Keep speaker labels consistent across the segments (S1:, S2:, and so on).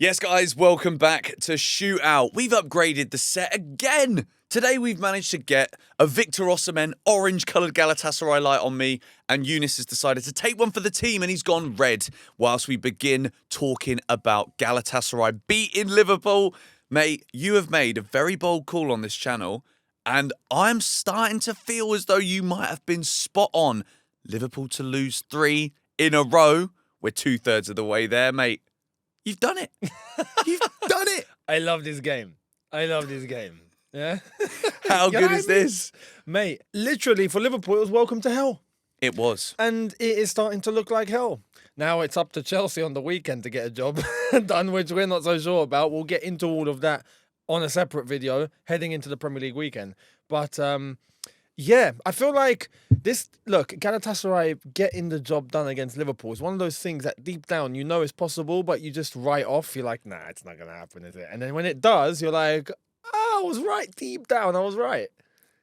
S1: Yes, guys, welcome back to ShootOut. We've upgraded the set again. Today we've managed to get a Victor Osimhen orange-coloured Galatasaray light on me, and Eunice has decided to take one for the team, and he's gone red, whilst we begin talking about Galatasaray beating Liverpool. Mate, you have made a very bold call on this channel, and I'm starting to feel as though you might have been spot on. Liverpool to lose 3 in a row. We're 2/3 of the way there, mate. You've done it. You've done it.
S2: I love this game. Yeah.
S1: How good is this?
S2: Mate, literally for Liverpool, it was welcome to hell.
S1: It was.
S2: And it is starting to look like hell. Now it's up to Chelsea on the weekend to get a job done, which we're not so sure about. We'll get into all of that on a separate video heading into the Premier League weekend. But yeah, I feel like Galatasaray getting the job done against Liverpool is one of those things that deep down you know is possible, but you just write off. You're like, nah, it's not going to happen, is it? And then when it does, you're like, oh, I was right. Deep down, I was right.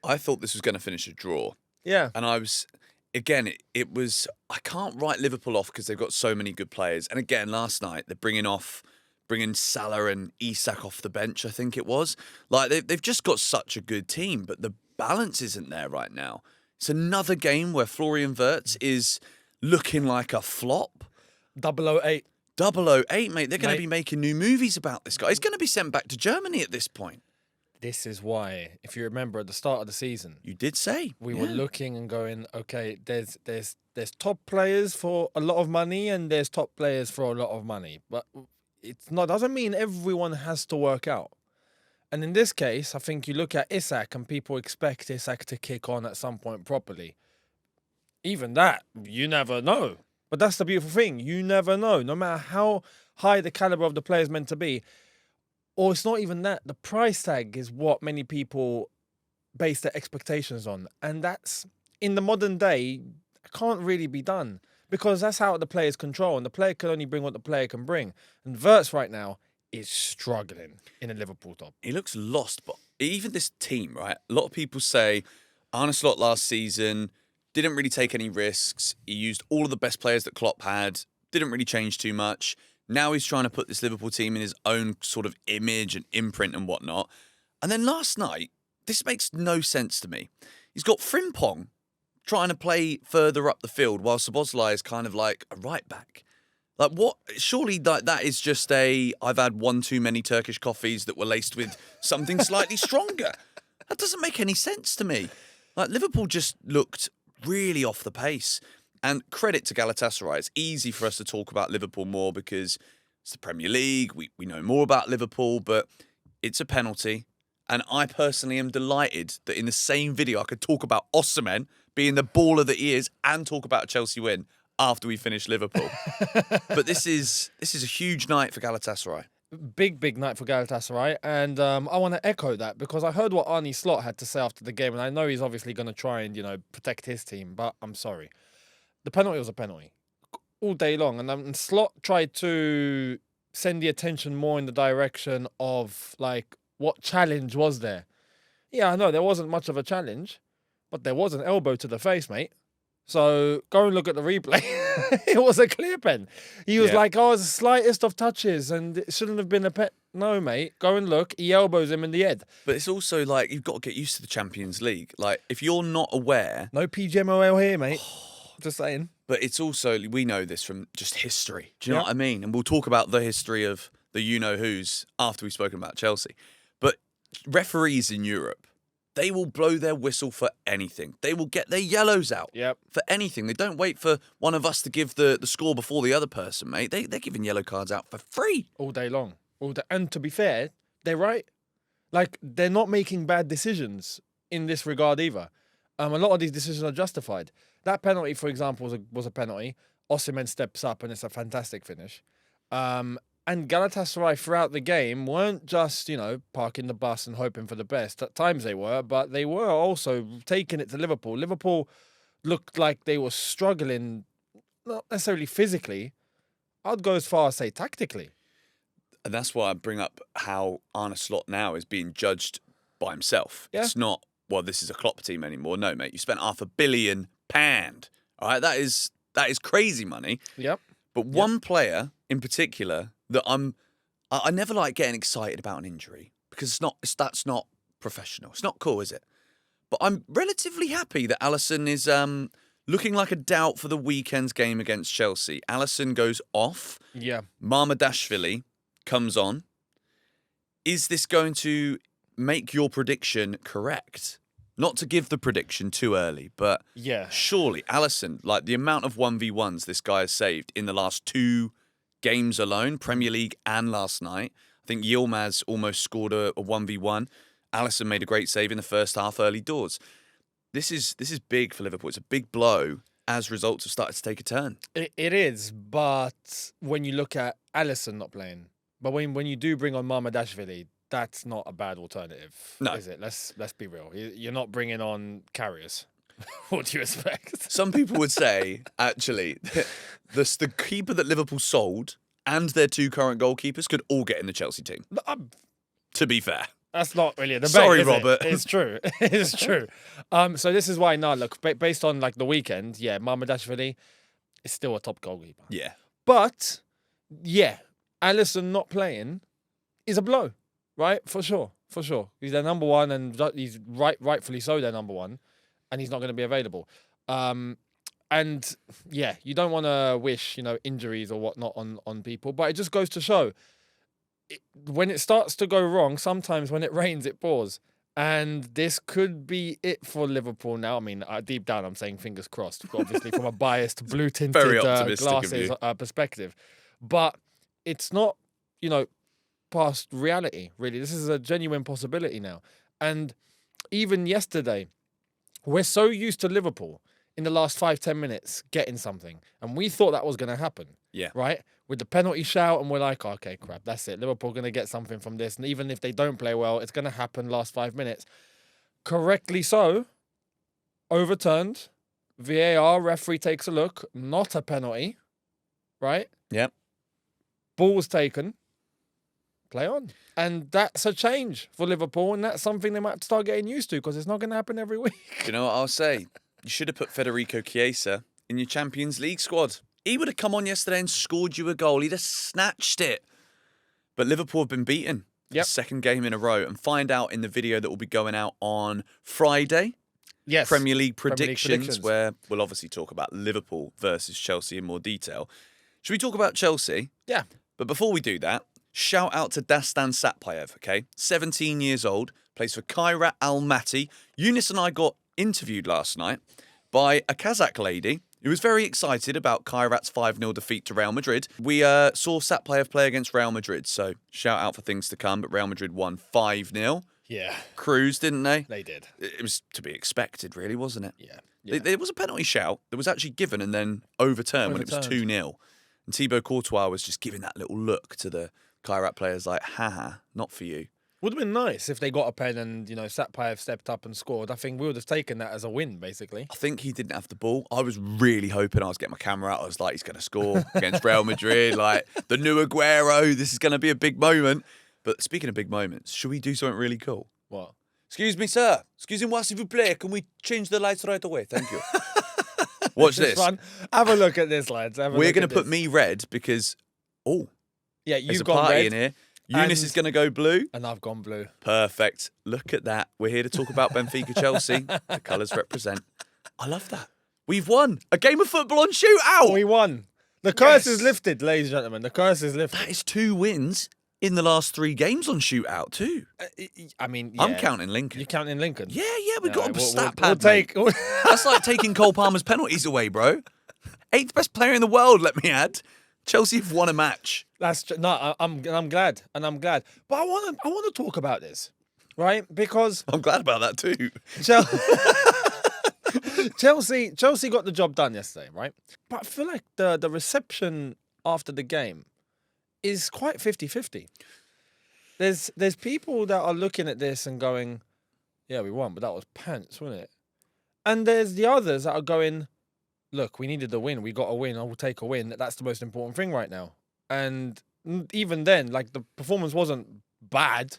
S1: I thought this was going to finish a draw.
S2: Yeah.
S1: And I was, again, it was, I can't write Liverpool off because they've got so many good players. And again, last night, they're bringing Salah and Isak off the bench, I think it was. Like, they've just got such a good team, but the balance isn't there right now. It's another game where Florian Wirtz is looking like a flop.
S2: 008.
S1: 008, mate. They're going to be making new movies about this guy. He's going to be sent back to Germany at this point.
S2: This is why, if you remember at the start of the season,
S1: You did say.
S2: we were looking and going, okay, there's top players for a lot of money and there's top players for a lot of money. But it's not doesn't mean everyone has to work out. And in this case, I think you look at Isak and people expect Isak to kick on at some point properly. Even that, you never know. But that's the beautiful thing. You never know. No matter how high the caliber of the player is meant to be. Or it's not even that. The price tag is what many people base their expectations on. And that's, in the modern day, can't really be done. Because that's how the players control. And the player can only bring what the player can bring. And Wirtz right now is struggling in a Liverpool top.
S1: He looks lost, but even this team, right? A lot of people say Arne Slot last season didn't really take any risks. He used all of the best players that Klopp had, didn't really change too much. Now he's trying to put this Liverpool team in his own sort of image and imprint and whatnot. And then last night, this makes no sense to me. He's got Frimpong trying to play further up the field while Szoboszlai is kind of like a right back. Like, what? Surely that is just I've had one too many Turkish coffees that were laced with something slightly stronger. That doesn't make any sense to me. Like, Liverpool just looked really off the pace. And credit to Galatasaray. It's easy for us to talk about Liverpool more because it's the Premier League. We know more about Liverpool, but it's a penalty. And I personally am delighted that in the same video I could talk about Osimhen being the baller that he is and talk about a Chelsea win after we finish Liverpool. But this is a huge night for Galatasaray.
S2: Big night for Galatasaray. And I want to echo that because I heard what Arne Slot had to say after the game. And I know he's obviously going to try and, protect his team. But I'm sorry. The penalty was a penalty all day long. And Slot tried to send the attention more in the direction of, like, what challenge was there? Yeah, I know there wasn't much of a challenge, but there was an elbow to the face, mate. So go and look at the replay. It was a clear pen. He was like, oh, it's the slightest of touches and it shouldn't have been a pen. No, mate, go and look. He elbows him in the head.
S1: But it's also like, you've got to get used to the Champions League. Like, if you're not aware...
S2: No PGMOL here, mate. Just saying.
S1: But it's also, we know this from just history. Do you know what I mean? And we'll talk about the history of the you-know-whos after we've spoken about Chelsea. But referees in Europe, they will blow their whistle for anything. They will get their yellows out for anything. They don't wait for one of us to give the score before the other person, mate. They're giving yellow cards out for free.
S2: All day long. All day. And to be fair, they're right. Like, they're not making bad decisions in this regard either. A lot of these decisions are justified. That penalty, for example, was a penalty. Osimhen steps up and it's a fantastic finish. And Galatasaray throughout the game weren't just, parking the bus and hoping for the best. At times they were, but they were also taking it to Liverpool. Liverpool looked like they were struggling, not necessarily physically. I'd go as far as say tactically.
S1: And that's why I bring up how Arne Slot now is being judged by himself. Yeah. It's not, well, this is a Klopp team anymore. No, mate, you spent £500 million. All right, that is crazy money.
S2: Yep.
S1: But one player in particular that I never like getting excited about an injury because that's not professional. It's not cool, is it? But I'm relatively happy that Alisson is looking like a doubt for the weekend's game against Chelsea. Alisson goes off.
S2: Yeah.
S1: Marmadashvili comes on. Is this going to make your prediction correct? Not to give the prediction too early, but
S2: Yeah.
S1: surely Alisson, like the amount of 1v1s this guy has saved in the last 2 games alone, Premier League and last night. I think Yilmaz almost scored a 1v1. Alisson made a great save in the first half early doors. This is big for Liverpool. It's a big blow as results have started to take a turn.
S2: It is, but when you look at Alisson not playing, but when you do bring on Marmadashvili, that's not a bad alternative,
S1: No.
S2: is it? Let's be real. You're not bringing on carriers. What do you expect?
S1: Some people would say, actually, the keeper that Liverpool sold and their 2 current goalkeepers could all get in the Chelsea team, to be fair.
S2: That's not really a debate.
S1: Sorry,
S2: is
S1: Robert.
S2: It? It's true. It's true. So this is why now, look, based on like the weekend, yeah, Marmadashvili is still a top goalkeeper.
S1: Yeah.
S2: But yeah, Alisson not playing is a blow, right? For sure. He's their number one, and he's rightfully so their number one, and he's not going to be available. And yeah, you don't want to wish injuries or whatnot on people, but it just goes to show. When it starts to go wrong, sometimes when it rains, it pours. And this could be it for Liverpool now. I mean, deep down, I'm saying fingers crossed, obviously from a biased blue-tinted
S1: Very optimistic of
S2: glasses
S1: you.
S2: perspective. But it's not, past reality, really. This is a genuine possibility now. And even yesterday, we're so used to Liverpool in the last 5-10 minutes getting something. And we thought that was going to happen.
S1: Yeah.
S2: Right? With the penalty shout, and we're like, okay, crap, that's it. Liverpool going to get something from this. And even if they don't play well, it's going to happen last 5 minutes. Correctly so, overturned. VAR, referee takes a look. Not a penalty. Right?
S1: Yep.
S2: Ball's taken. Play on. And that's a change for Liverpool, and that's something they might start getting used to because it's not going to happen every week.
S1: Do you know what I'll say? You should have put Federico Chiesa in your Champions League squad. He would have come on yesterday and scored you a goal. He'd have snatched it. But Liverpool have been beaten.
S2: Yep.
S1: The second game in a row. And find out in the video that will be going out on Friday.
S2: Yes.
S1: Premier League
S2: Premier League
S1: predictions, where we'll obviously talk about Liverpool versus Chelsea in more detail. Should we talk about Chelsea?
S2: Yeah.
S1: But before we do that, shout out to Dastan Satpayev, okay? 17 years old, plays for Kairat Almaty. Eunice and I got interviewed last night by a Kazakh lady who was very excited about Kairat's 5-0 defeat to Real Madrid. We saw Satpayev play against Real Madrid, so shout out for things to come, but Real Madrid won 5-0.
S2: Yeah.
S1: Cruised, didn't they?
S2: They did.
S1: It was to be expected, really, wasn't it?
S2: Yeah.
S1: There was a penalty shout that was actually given and then overturned when it was 2-0. And Thibaut Courtois was just giving that little look to the Kairat players like, haha, not for you.
S2: Would have been nice if they got a pen and, Satpayev stepped up and scored. I think we would have taken that as a win, basically.
S1: I think he didn't have the ball. I was really hoping I was getting my camera out. I was like, he's going to score against Real Madrid. Like, the new Aguero, this is going to be a big moment. But speaking of big moments, should we do something really cool?
S2: What?
S1: Excuse me, sir. Excusez-moi, s'il vous plaît. Can we change the lights right away? Thank you. Watch this.
S2: Fun. Have a look at this, lads.
S1: We're going to put me red because,
S2: yeah,
S1: there's
S2: you've
S1: a
S2: gone
S1: party
S2: red
S1: in here. Eunice is going to go blue.
S2: and I've gone blue.
S1: Perfect. Look at that. We're here to talk about Benfica Chelsea. The colours represent. I love that. We've won a game of football on shootout.
S2: We won. The curse
S1: Yes.
S2: is lifted, ladies and gentlemen. The curse is lifted.
S1: That is 2 wins in the last 3 games on shootout too.
S2: I mean, yeah.
S1: I'm counting Lincoln.
S2: You're counting Lincoln?
S1: Yeah, we've got a
S2: We'll
S1: stat pad.
S2: take.
S1: mate. That's like taking Cole Palmer's penalties away, bro. 8th best player in the world, let me add. Chelsea have won a match.
S2: I'm glad, and I'm glad. But I want to talk about this, right? Because
S1: I'm glad about that too.
S2: Chelsea got the job done yesterday, right? But I feel like the reception after the game is quite 50-50. There's people that are looking at this and going, yeah, we won, but that was pants, wasn't it? And there's the others that are going, look, we needed the win. We got a win. I will take a win. That's the most important thing right now. And even then, like, the performance wasn't bad,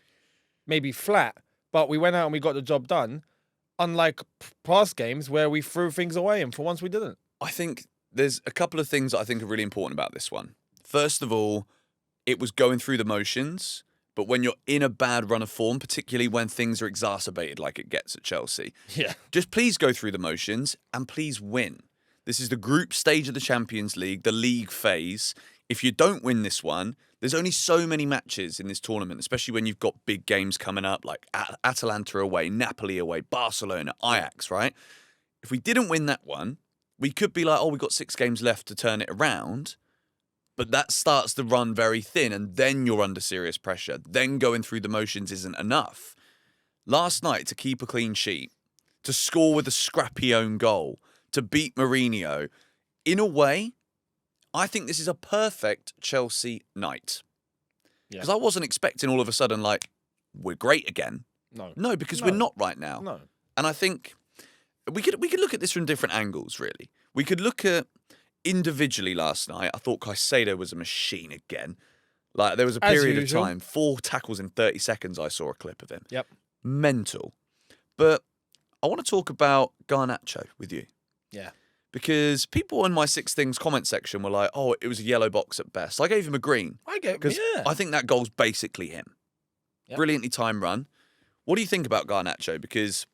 S2: maybe flat, but we went out and we got the job done, unlike past games where we threw things away, and for once we didn't.
S1: I think there's a couple of things that I think are really important about this one. First of all, it was going through the motions. But when you're in a bad run of form, particularly when things are exacerbated like it gets at Chelsea, just please go through the motions and please win. This is the group stage of the Champions League, the league phase. If you don't win this one, there's only so many matches in this tournament, especially when you've got big games coming up like Atalanta away, Napoli away, Barcelona, Ajax, right? If we didn't win that one, we could be like, oh, we've got 6 games left to turn it around. But that starts to run very thin, and then you're under serious pressure. Then going through the motions isn't enough. Last night, to keep a clean sheet, to score with a scrappy own goal, to beat Mourinho, in a way, I think this is a perfect Chelsea night. Because I wasn't expecting all of a sudden, like, we're great again. No, because we're not right now.
S2: No.
S1: And I think we could look at this from different angles, really. We could look at individually last night. I thought Caicedo was a machine again. Like, there was a period of time, 4 tackles in 30 seconds, I saw a clip of him.
S2: Yep.
S1: Mental. But I want to talk about Garnacho with you.
S2: Yeah.
S1: Because people in my 6 Things comment section were like, oh, it was a yellow box at best. I gave him a green. Because I think that goal's basically him. Yep. Brilliantly timed run. What do you think about Garnacho? Because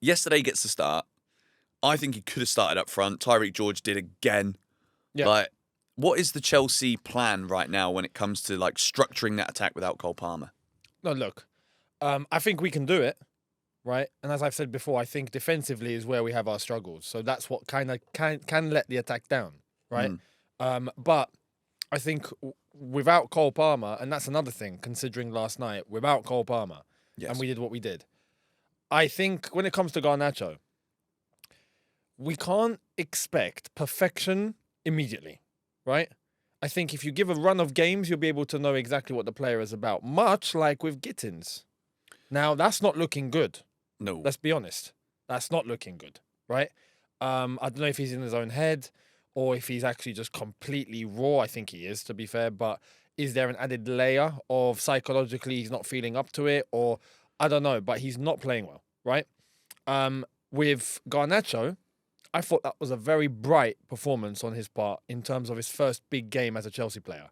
S1: yesterday he gets the start. I think he could have started up front. Tyreek George did again. Yeah. Like, what is the Chelsea plan right now when it comes to like structuring that attack without Cole Palmer?
S2: No, look, I think we can do it, right? And as I've said before, I think defensively is where we have our struggles. So that's what kind of can let the attack down, right? But I think without Cole Palmer, and that's another thing, considering last night, without Cole Palmer, and we did what we did, I think when it comes to Garnacho, we can't expect perfection immediately, right? I think if you give a run of games, you'll be able to know exactly what the player is about, much like with Gittins. Now, that's not looking good.
S1: No.
S2: Let's be honest. That's not looking good, right? I don't know if he's in his own head or if he's actually just completely raw. I think he is, to be fair. But is there an added layer of psychologically he's not feeling up to it? Or I don't know, but he's not playing well, right? With Garnacho, I thought that was a very bright performance on his part in terms of his first big game as a Chelsea player.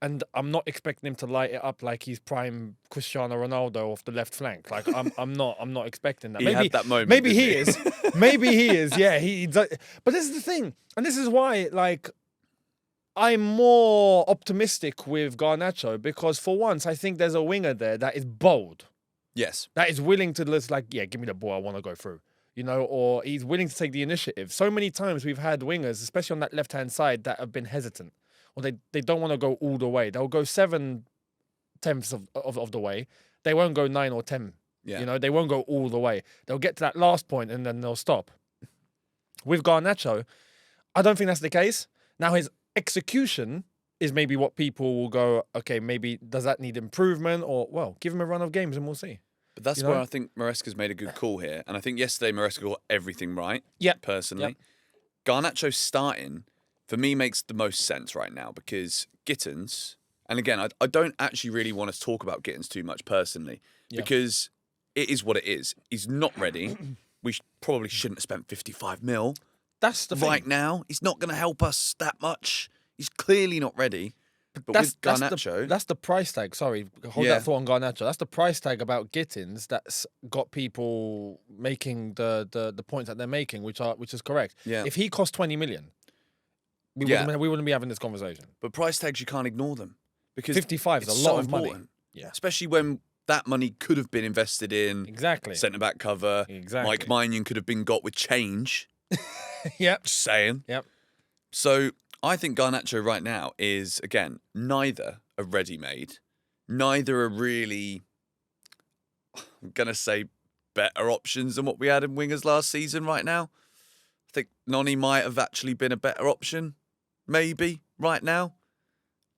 S2: And I'm not expecting him to light it up like he's prime Cristiano Ronaldo off the left flank. Like I'm not expecting that.
S1: He had that moment.
S2: Maybe he is. Maybe he is. Yeah, he does. But this is the thing, and this is why like I'm more optimistic with Garnacho because for once I think there's a winger there that is bold.
S1: Yes.
S2: That is willing to just like, yeah, give me the ball. I want to go through. You know, or he's willing to take the initiative. So many times we've had wingers, especially on that left-hand side, that have been hesitant. Or they don't want to go all the way. They'll go 7/10 of the way. They won't go 9 or 10. Yeah. You know, they won't go all the way. They'll get to that last point and then they'll stop. With Garnacho, I don't think that's the case. Now, his execution is maybe what people will go, okay, maybe does that need improvement? Or, well, give him a run of games and we'll see.
S1: But that's where I think Maresca's made a good call here. And I think yesterday Maresca got everything right, personally. Garnacho starting, for me, makes the most sense right now because Gittins, and again, I don't actually really want to talk about Gittins too much personally because it is what it is. He's not ready. We probably shouldn't have spent 55 mil.
S2: That's the thing.
S1: Right now, he's not going to help us that much. He's clearly not ready. But with Garnacho...
S2: That's the price tag. Sorry, hold that thought on Garnacho. That's the price tag about Gittins that's got people making the points that they're making, which is correct. Yeah. If he cost 20 million, we wouldn't be having this conversation.
S1: But price tags, you can't ignore them. Because
S2: 55 is a lot of money.
S1: Yeah. Especially when that money could have been invested in centre-back cover. Exactly. Mike Maignan could have been got with change.
S2: Yep.
S1: Just saying.
S2: Yep.
S1: So... I think Garnacho right now is, again, neither a ready-made, neither are really, I'm going to say, better options than what we had in wingers last season right now. I think Noni might have actually been a better option, maybe, right now.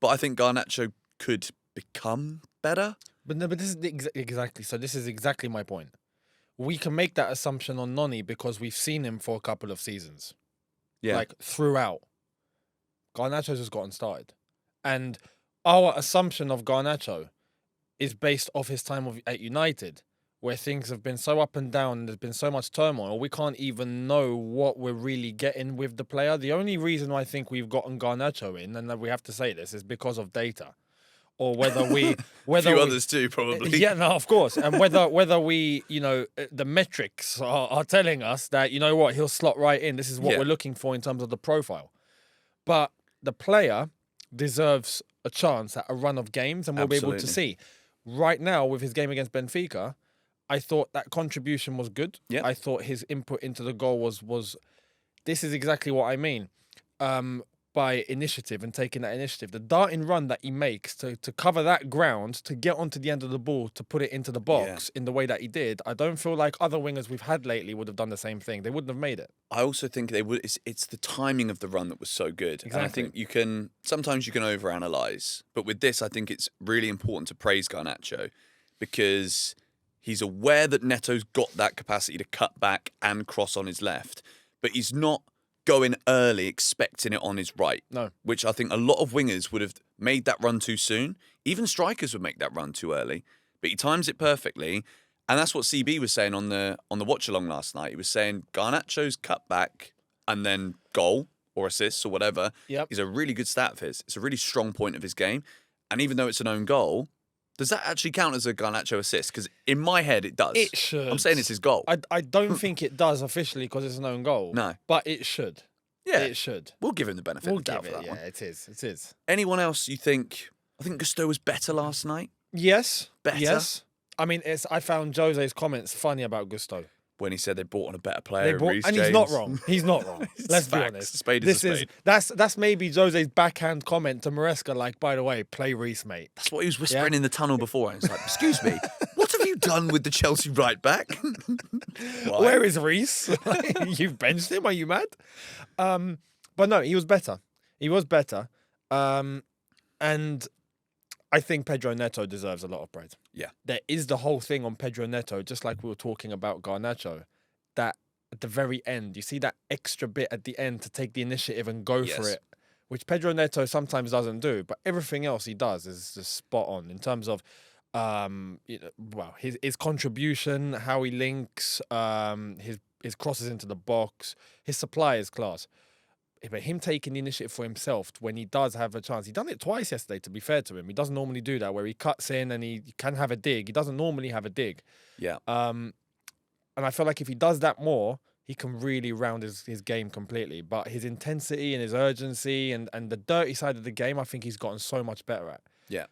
S1: But I think Garnacho could become better.
S2: But no, but this is exactly, so this is exactly my point. We can make that assumption on Noni because we've seen him for a couple of seasons. Yeah. Like, throughout. Garnacho's just gotten started. And our assumption of Garnacho is based off his time at United, where things have been so up and down, there's been so much turmoil, we can't even know what we're really getting with the player. The only reason I think we've gotten Garnacho in, and we have to say this, is because of data. or whether
S1: A few others too, probably.
S2: Yeah, no, of course. And whether we, the metrics are telling us that, you know what, he'll slot right in. This is what we're looking for in terms of the profile. But the player deserves a chance at a run of games, and we'll be able to see. Right now, with his game against Benfica, I thought that contribution was good.
S1: Yeah.
S2: I thought his input into the goal was this is exactly what I mean. By initiative and taking that initiative. The darting run that he makes to cover that ground, to get onto the end of the ball, to put it into the box in the way that he did, I don't feel like other wingers we've had lately would have done the same thing. They wouldn't have made it.
S1: I also think they would. It's the timing of the run that was so good.
S2: Exactly.
S1: And I think sometimes you can overanalyze, but with this, I think it's really important to praise Garnacho because he's aware that Neto's got that capacity to cut back and cross on his left, but he's not going early expecting it on his right.
S2: No. Which
S1: I think a lot of wingers would have made that run too soon. Even strikers would make that run too early. But he times it perfectly. And that's what CB was saying on the watch along last night. He was saying Garnacho's cut back and then goal or assists or whatever is a really good stat of his. It's a really strong point of his game. And even though it's an own goal, does that actually count as a Garnacho assist? Because in my head, it does.
S2: It should.
S1: I'm saying it's his goal.
S2: I don't think it does officially because it's an own goal.
S1: No.
S2: But it should.
S1: Yeah.
S2: It should.
S1: We'll give him the benefit of the doubt for that one.
S2: Yeah, it is. It is.
S1: Anyone else you think? I think Gusto was better last night.
S2: Yes.
S1: Better?
S2: Yes. I mean, I found Jose's comments funny about Gusto.
S1: When he said they brought on a better player,
S2: and he's not wrong. He's not wrong. Let's be honest.
S1: Spade is a spade.
S2: That's maybe Jose's backhand comment to Maresca, like, by the way, play Reece, mate.
S1: That's what he was whispering in the tunnel before. And it's like, excuse me, what have you done with the Chelsea right back?
S2: Where is Reece? You've benched him? Are you mad? But no, he was better. He was better. And I think Pedro Neto deserves a lot of praise.
S1: Yeah.
S2: There is the whole thing on Pedro Neto, just like we were talking about Garnacho, that at the very end, you see that extra bit at the end to take the initiative and go for it, which Pedro Neto sometimes doesn't do, but everything else he does is just spot on in terms of his contribution, how he links, his crosses into the box, his supply is class. But him taking the initiative for himself when he does have a chance. He done it twice yesterday, to be fair to him. He doesn't normally do that, where he cuts in and he can have a dig. He doesn't normally have a dig.
S1: Yeah.
S2: And I feel like if he does that more, he can really round his game completely. But his intensity and his urgency and the dirty side of the game, I think he's gotten so much better at.
S1: Yeah.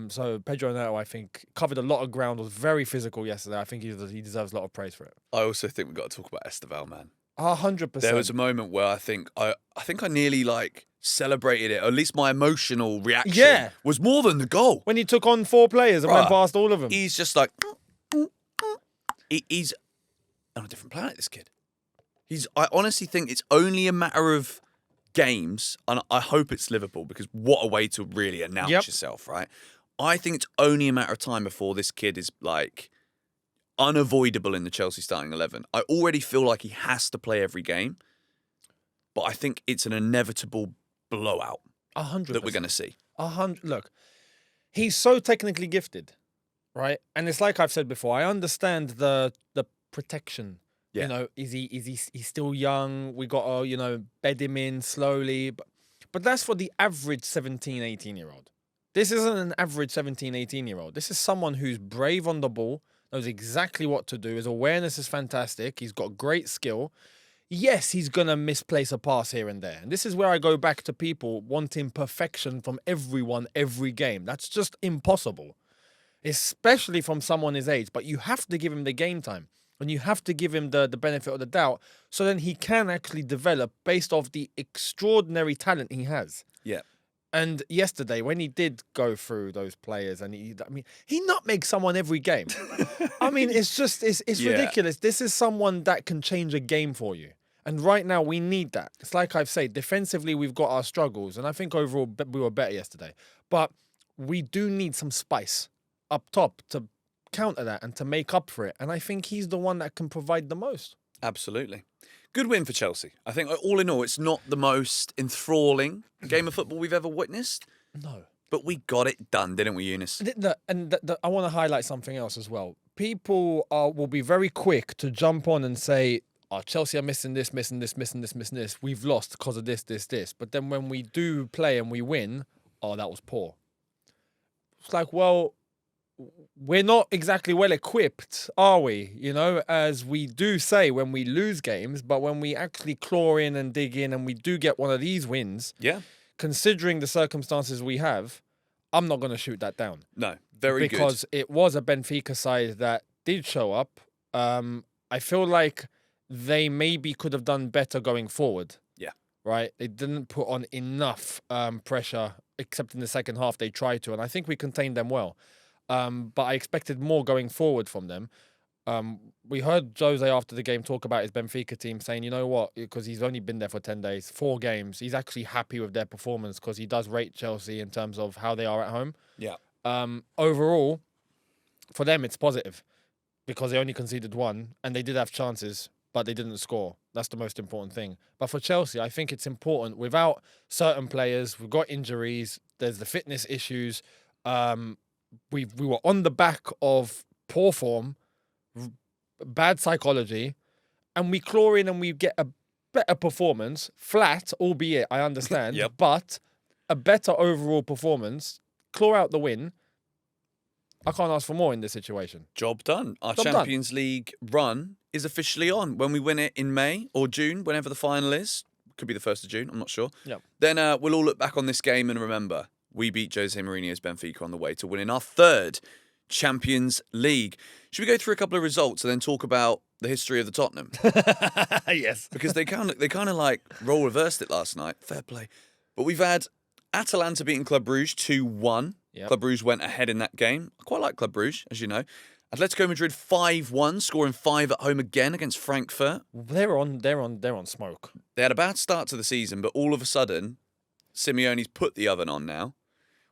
S2: So Pedro Neto, I think, covered a lot of ground, was very physical yesterday. I think he deserves a lot of praise for it.
S1: I also think we've got to talk about Esteval, man.
S2: 100%.
S1: There was a moment where I think I nearly celebrated it. Or at least my emotional reaction was more than the goal.
S2: When he took on 4 players and went past all of them.
S1: He's just like he's on a different planet, this kid. I honestly think it's only a matter of games, and I hope it's Liverpool, because what a way to really announce yourself, right? I think it's only a matter of time before this kid is unavoidable in the Chelsea starting 11. I already feel like he has to play every game, but I think it's an inevitable blowout
S2: 100%
S1: that we're going to see.
S2: 100. Look, he's so technically gifted, right? And it's like I've said before. I understand the protection.
S1: Yeah.
S2: You know, he's still young. We got to bed him in slowly, but that's for the average 17, 18-year-old. This isn't an average 17, 18-year-old. This is someone who's brave on the ball, knows exactly what to do. His awareness is fantastic. He's got great skill. Yes, he's going to misplace a pass here and there. And this is where I go back to people wanting perfection from everyone every game. That's just impossible, especially from someone his age. But you have to give him the game time, and you have to give him the benefit of the doubt, so then he can actually develop based off the extraordinary talent he has.
S1: Yeah.
S2: And yesterday, when he did go through those players, and he nutmegged someone every game. I mean, it's ridiculous. This is someone that can change a game for you. And right now, we need that. It's like I've said, defensively, we've got our struggles. And I think overall, we were better yesterday. But we do need some spice up top to counter that and to make up for it. And I think he's the one that can provide the most.
S1: Absolutely. Good win for Chelsea. I think all in all, it's not the most enthralling game of football we've ever witnessed.
S2: No.
S1: But we got it done, didn't we, Eunice?
S2: I want to highlight something else as well. People will be very quick to jump on and say, Chelsea are missing this. We've lost because of this. But then when we do play and we win, that was poor. it's like, well, we're not exactly well equipped, are we? You know, as we do say when we lose games, but when we actually claw in and dig in and we do get one of these wins,
S1: Yeah.
S2: considering the circumstances we have, I'm not going to shoot that down.
S1: No, very good.
S2: Because it was a Benfica side that did show up. I feel like they maybe could have done better going forward.
S1: Yeah.
S2: Right? They didn't put on enough pressure, except in the second half they tried to, and I think we contained them well. But I expected more going forward from them. We heard Jose after the game talk about his Benfica team saying, you know what, because he's only been there for 10 days, 4 games, he's actually happy with their performance because he does rate Chelsea in terms of how they are at home.
S1: Yeah.
S2: Overall, for them, it's positive because they only conceded 1 and they did have chances, but they didn't score. That's the most important thing. But for Chelsea, I think it's important. Without certain players, we've got injuries, there's the fitness issues. We were on the back of poor form, bad psychology, and we claw in and we get a better performance, flat, albeit, I understand,
S1: Yep.
S2: but a better overall performance, claw out the win. I can't ask for more in this situation.
S1: Job done. Our
S2: Job done.
S1: Champions League run is officially on. When we win it in May or June, whenever the final is, could be the 1st of June, I'm not sure.
S2: Yep.
S1: Then we'll all look back on this game and remember, we beat Jose Mourinho's Benfica on the way to winning our 3rd Champions League. Should we go through a couple of results and then talk about the history of the Tottenham?
S2: Yes.
S1: Because they kind of like role reversed it last night. Fair play. But we've had Atalanta beating Club Brugge 2-1.
S2: Yep.
S1: Club Brugge went ahead in that game. I quite like Club Brugge, as you know. Atletico Madrid 5-1, scoring 5 at home again against Frankfurt.
S2: They're on smoke.
S1: They had a bad start to the season, but all of a sudden, Simeone's put the oven on now.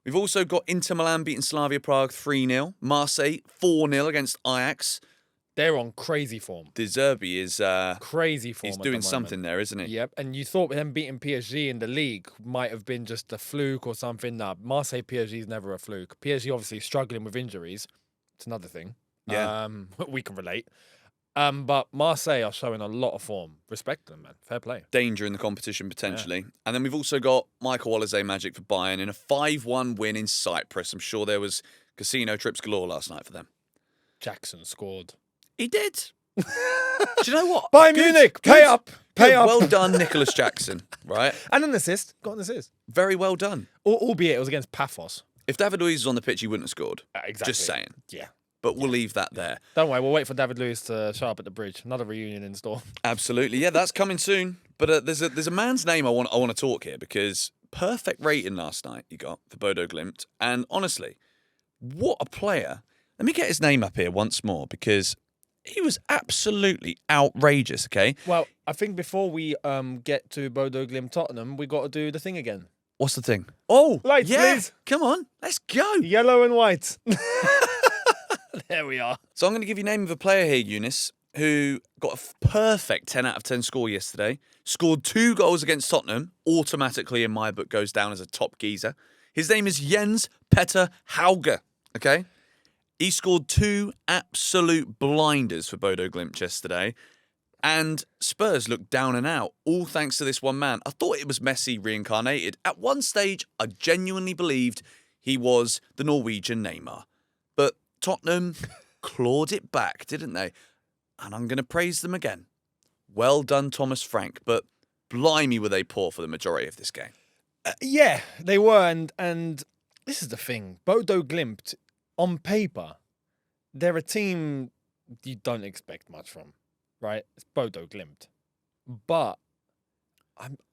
S1: We've also got Inter Milan beating Slavia Prague 3-0. Marseille 4-0 against Ajax.
S2: They're on crazy form.
S1: De Zerbi is
S2: Crazy form.
S1: he's
S2: at the
S1: doing
S2: moment.
S1: something there, isn't he?
S2: Yep, and you thought them beating PSG in the league might have been just a fluke or something. Nah, Marseille PSG is never a fluke. PSG obviously struggling with injuries. It's another thing.
S1: Yeah.
S2: We can relate. But Marseille are showing a lot of form. Respect them, man. Fair play.
S1: Danger in the competition, potentially. And then we've also got Michael Olise magic for Bayern in a 5-1 win in Cyprus. I'm sure there was casino trips galore last night for them.
S2: Jackson scored.
S1: He did. Do you know what?
S2: Bayern Munich, pay up. Pay up.
S1: Well done, Nicholas Jackson, right?
S2: And an assist. Got an assist.
S1: Very well done.
S2: Albeit it was against Paphos.
S1: If David Luiz was on the pitch, he wouldn't have scored.
S2: Exactly.
S1: Just saying.
S2: Yeah.
S1: But we'll leave that there.
S2: Don't worry, we'll wait for David Luiz to show up at the bridge. Another reunion in store.
S1: Absolutely. Yeah, that's coming soon. But there's a man's name I want to talk here because perfect rating last night he got for Bodo Glimt. And honestly, what a player. Let me get his name up here once more because he was absolutely outrageous, okay?
S2: Well, I think before we get to Bodo Glimt Tottenham, we got to do the thing again.
S1: What's the thing? Oh,
S2: Lights,
S1: yeah.
S2: please.
S1: Come on, let's go.
S2: Yellow and white. There we are.
S1: So I'm going to give you the name of a player here, Eunice, who got a perfect 10 out of 10 score yesterday, scored 2 goals against Tottenham, automatically in my book goes down as a top geezer. His name is Jens Petter Hauge, okay? He scored 2 absolute blinders for Bodo Glimt yesterday, and Spurs looked down and out, all thanks to this one man. I thought it was Messi reincarnated. At one stage, I genuinely believed he was the Norwegian Neymar. But Tottenham clawed it back, didn't they? And I'm going to praise them again. Well done, Thomas Frank, but blimey were they poor for the majority of this game.
S2: Yeah, they were, and this is the thing. Bodo Glimt, on paper, they're a team you don't expect much from, right? It's Bodo Glimt. But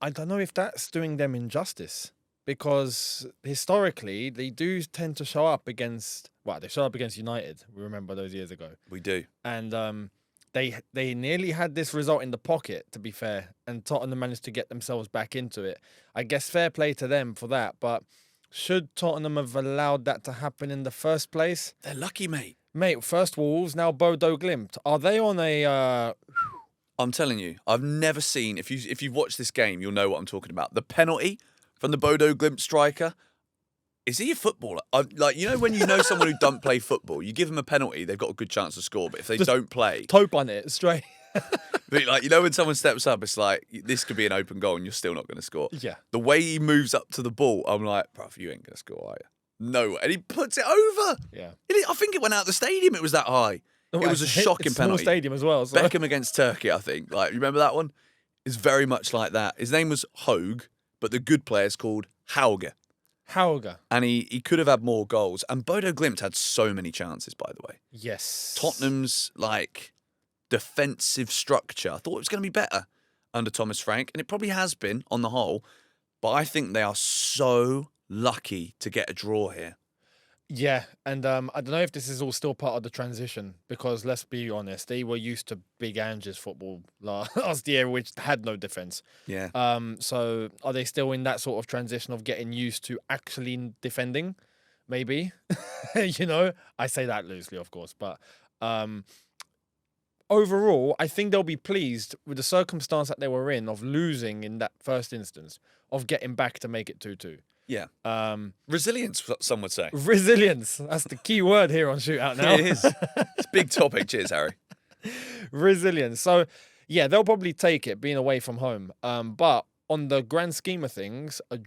S2: I don't know if that's doing them injustice because historically they do tend to show up against, well, they showed up against United. We remember those years ago.
S1: We do.
S2: And they nearly had this result in the pocket, to be fair, and Tottenham managed to get themselves back into it. I guess fair play to them for that, but should Tottenham have allowed that to happen in the first place?
S1: They're lucky, mate.
S2: Mate, first Wolves, now Bodo Glimt. Are they on a...
S1: I'm telling you, I've never seen, if you've watched this game, you'll know what I'm talking about. The penalty from the Bodo Glimt striker, is he a footballer? When you know someone who don't play football, you give them a penalty, they've got a good chance to score. But if they don't play...
S2: Tope on it, straight.
S1: But when someone steps up, it's like, this could be an open goal and you're still not going to score.
S2: Yeah.
S1: The way he moves up to the ball, I'm like, bruv, you ain't going to score, are you? No way. And he puts it over.
S2: Yeah.
S1: I think it went out the stadium. It was that high. It was a shocking penalty.
S2: Small stadium as well. So.
S1: Beckham against Turkey, I think. Like, you remember that one? It's very much like that. His name was Hogue, but the good player's called Hauge.
S2: Hauge.
S1: And he could have had more goals. And Bodo Glimt had so many chances, by the way.
S2: Yes.
S1: Tottenham's, like, defensive structure, I thought it was going to be better under Thomas Frank, and it probably has been on the whole. But I think they are so lucky to get a draw here.
S2: Yeah, and I don't know if this is all still part of the transition, because let's be honest, they were used to Big Ange's football last year, which had no defence.
S1: Yeah.
S2: So are they still in that sort of transition of getting used to actually defending? Maybe. You know, I say that loosely, of course, but overall, I think they'll be pleased with the circumstance that they were in of losing in that first instance, of getting back to make it 2-2.
S1: Yeah. Resilience, some would say.
S2: Resilience. That's the key word here on Shootout now.
S1: It is. It's a big topic. Cheers, Harry.
S2: Resilience. So, yeah, they'll probably take it being away from home. But on the grand scheme of things, a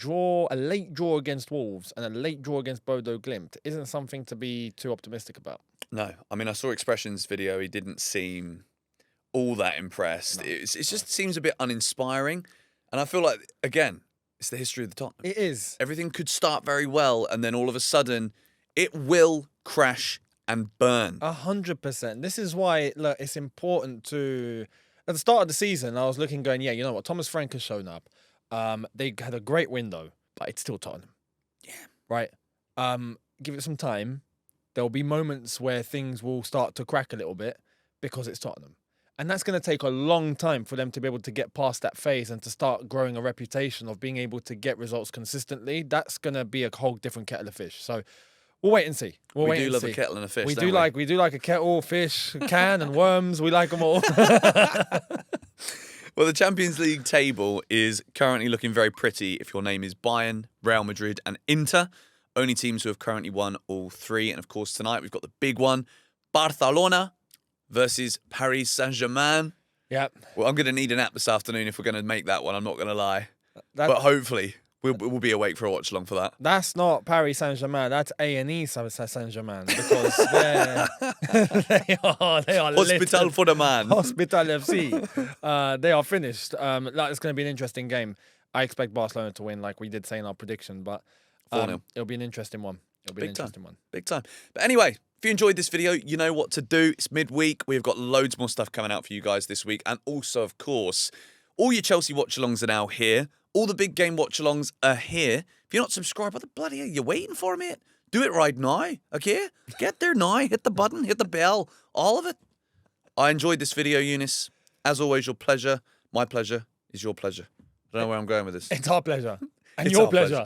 S2: late draw against Wolves and a late draw against Bodo Glimt isn't something to be too optimistic about.
S1: No. I mean, I saw Expression's video. He didn't seem all that impressed. No. It just seems a bit uninspiring. And I feel like, again, it's the history of the Tottenham.
S2: It is.
S1: Everything could start very well, and then all of a sudden, it will crash and burn.
S2: 100%. This is why, look, it's important to... At the start of the season, I was looking, going, yeah, you know what? Thomas Frank has shown up. They had a great window, but it's still Tottenham.
S1: Yeah.
S2: Right? Give it some time. There'll be moments where things will start to crack a little bit because it's Tottenham. And that's going to take a long time for them to be able to get past that phase and to start growing a reputation of being able to get results consistently. That's going to be a whole different kettle of fish. So we'll wait and see.
S1: We do love a kettle and a fish.
S2: We do like a kettle, fish, can, and worms. We like them all.
S1: Well, the Champions League table is currently looking very pretty if your name is Bayern, Real Madrid, and Inter. Only teams who have currently won all three. And of course, tonight we've got the big one, Barcelona versus Paris Saint-Germain.
S2: Yep.
S1: Well, I'm going to need a nap this afternoon if we're going to make that one. I'm not going to lie. But hopefully, we'll be awake for a watch-along for that.
S2: That's not Paris Saint-Germain. That's A&E Saint-Germain. Because they are
S1: Hospital for the man.
S2: Hospital FC. They are finished. It's going to be an interesting game. I expect Barcelona to win, like we did say in our prediction. But it'll be an interesting one. Big time.
S1: But anyway, if you enjoyed this video, you know what to do. It's midweek. We've got loads more stuff coming out for you guys this week. And also, of course, all your Chelsea watch-alongs are now here. All the big game watch-alongs are here. If you're not subscribed, what the bloody hell are you waiting for, mate? Do it right now, okay? Get there now. Hit the button. Hit the bell. All of it. I enjoyed this video, Eunice. As always, your pleasure. My pleasure is your pleasure. I don't know where I'm going with this.
S2: It's our pleasure. And
S1: it's
S2: your pleasure.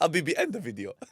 S1: I'll be end the video.